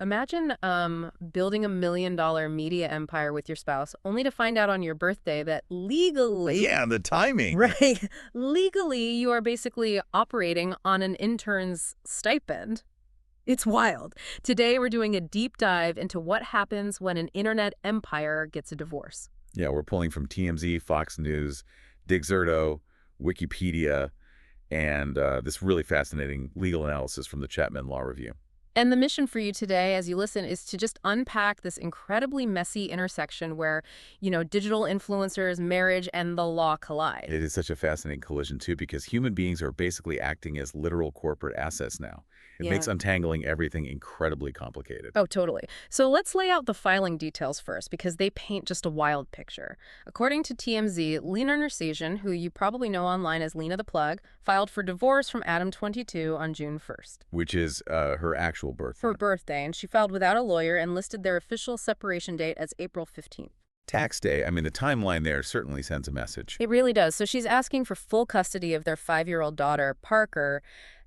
Imagine building $1 million media empire with your spouse, only to find out on your birthday that legally, Yeah, the timing. right, legally you are basically operating on an intern's stipend. It's wild. Today we're doing a deep dive into what happens when an internet empire gets a divorce. Yeah, we're pulling from TMZ, Fox News, Digzerto, Wikipedia, and this really fascinating legal analysis from the Chapman Law Review. And the mission for you today, as you listen, is to just unpack this incredibly messy intersection where, digital influencers, marriage, and the law collide. It is such a fascinating collision, too, because human beings are basically acting as literal corporate assets now. It makes untangling everything incredibly complicated. Oh, totally. So let's lay out the filing details first, because they paint just a wild picture. According to TMZ, Lena Nersesian, who you probably know online as Lena the Plug, filed for divorce from Adam22 on June 1st. Which is her actual birthday. For her birthday, and she filed without a lawyer and listed their official separation date as April 15th. Tax day, I mean, the timeline there certainly sends a message. It really does. So she's asking for full custody of their 5-year-old daughter, Parker,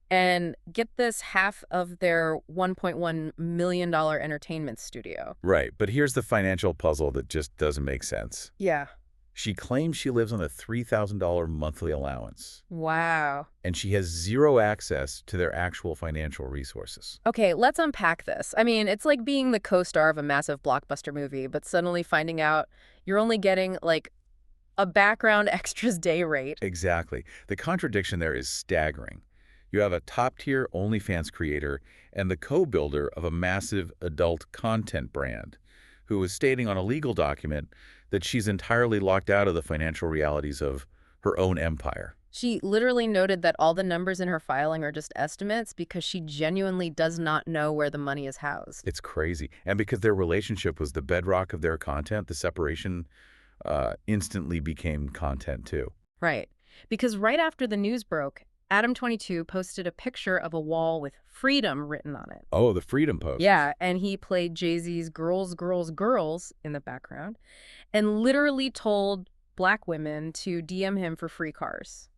and get this, half of their $1.1 million entertainment studio. Right, but here's the financial puzzle that just doesn't make sense. Yeah. She claims she lives on a $3,000 monthly allowance. Wow. And she has zero access to their actual financial resources. Okay, let's unpack this. I mean, it's like being the co-star of a massive blockbuster movie, but suddenly finding out you're only getting, like, a background extras day rate. Exactly. The contradiction there is staggering. You have a top-tier OnlyFans creator and the co-builder of a massive adult content brand who is stating on a legal document that she's entirely locked out of the financial realities of her own empire. She literally noted that all the numbers in her filing are just estimates because she genuinely does not know where the money is housed. It's crazy. And because their relationship was the bedrock of their content, the separation instantly became content too. Right. Because right after the news broke, Adam22 posted a picture of a wall with freedom written on it. Oh, the Freedom Post. Yeah, and he played Jay-Z's Girls, Girls, Girls in the background and literally told black women to DM him for free cars.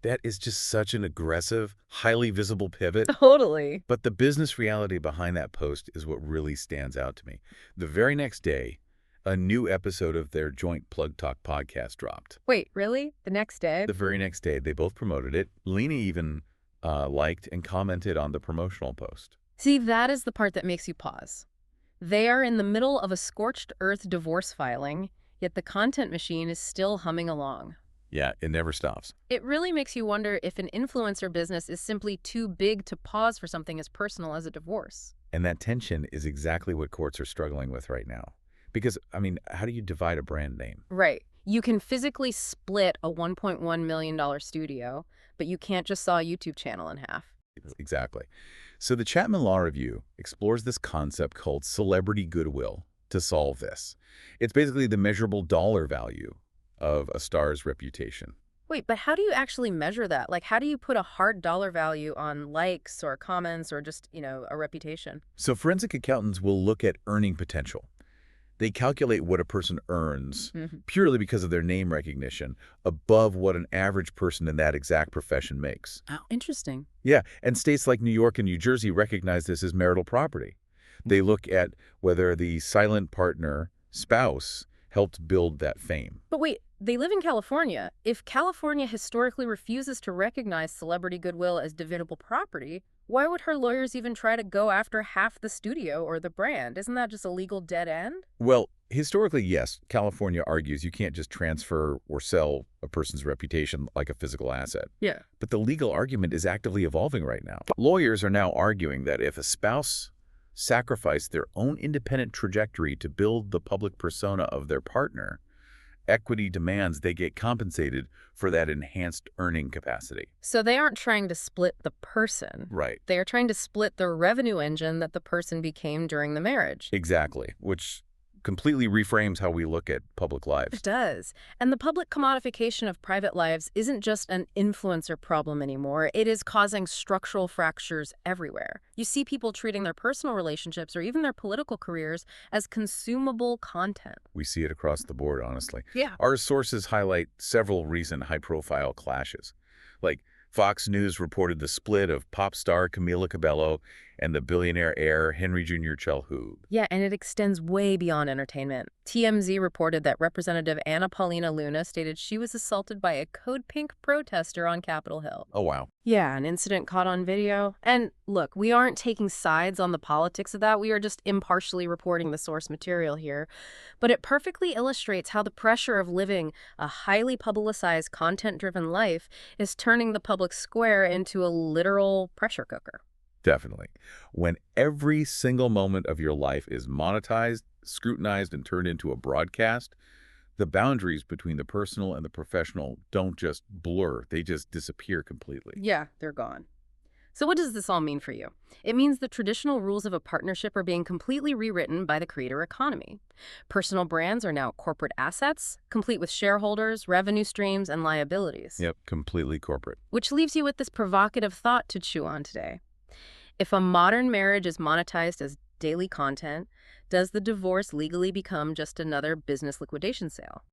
That is just such an aggressive, highly visible pivot. Totally. But the business reality behind that post is what really stands out to me. The very next day, a new episode of their joint Plug Talk podcast dropped. Wait, really? The next day? The very next day, they both promoted it. Lena even liked and commented on the promotional post. See, that is the part that makes you pause. They are in the middle of a scorched earth divorce filing, yet the content machine is still humming along. Yeah, it never stops. It really makes you wonder if an influencer business is simply too big to pause for something as personal as a divorce. And that tension is exactly what courts are struggling with right now. Because, I mean, how do you divide a brand name? Right. You can physically split a $1.1 million studio, but you can't just saw a YouTube channel in half. Exactly. So the Chapman Law Review explores this concept called celebrity goodwill to solve this. It's basically the measurable dollar value of a star's reputation. Wait, but how do you actually measure that? Like, how do you put a hard dollar value on likes or comments or just, a reputation? So forensic accountants will look at earning potential. They calculate what a person earns purely because of their name recognition above what an average person in that exact profession makes. Oh, interesting. Yeah, and states like New York and New Jersey recognize this as marital property. They look at whether the silent partner, spouse, helped build that fame. But wait, they live in California. If California historically refuses to recognize celebrity goodwill as divisible property, why would her lawyers even try to go after half the studio or the brand? Isn't that just a legal dead end? Well, historically, yes. California argues you can't just transfer or sell a person's reputation like a physical asset. Yeah. But the legal argument is actively evolving right now. Lawyers are now arguing that if a spouse sacrificed their own independent trajectory to build the public persona of their partner, equity demands they get compensated for that enhanced earning capacity. So they aren't trying to split the person. Right. They are trying to split the revenue engine that the person became during the marriage. Exactly, which completely reframes how we look at public lives. It does. And the public commodification of private lives isn't just an influencer problem anymore. It is causing structural fractures everywhere. You see people treating their personal relationships or even their political careers as consumable content. We see it across the board, honestly. Yeah. Our sources highlight several recent high-profile clashes. Like Fox News reported the split of pop star Camila Cabello and the billionaire heir Henry Jr. Chelhoub. Yeah, and it extends way beyond entertainment. TMZ reported that Representative Anna Paulina Luna stated she was assaulted by a Code Pink protester on Capitol Hill. Oh, wow. Yeah, an incident caught on video. And look, we aren't taking sides on the politics of that. We are just impartially reporting the source material here. But it perfectly illustrates how the pressure of living a highly publicized, content-driven life is turning the public square into a literal pressure cooker. Definitely. When every single moment of your life is monetized, scrutinized, and turned into a broadcast, the boundaries between the personal and the professional don't just blur, they just disappear completely. Yeah, they're gone. So what does this all mean for you? It means the traditional rules of a partnership are being completely rewritten by the creator economy. Personal brands are now corporate assets, complete with shareholders, revenue streams, and liabilities. Yep, completely corporate. Which leaves you with this provocative thought to chew on today. If a modern marriage is monetized as daily content, does the divorce legally become just another business liquidation sale?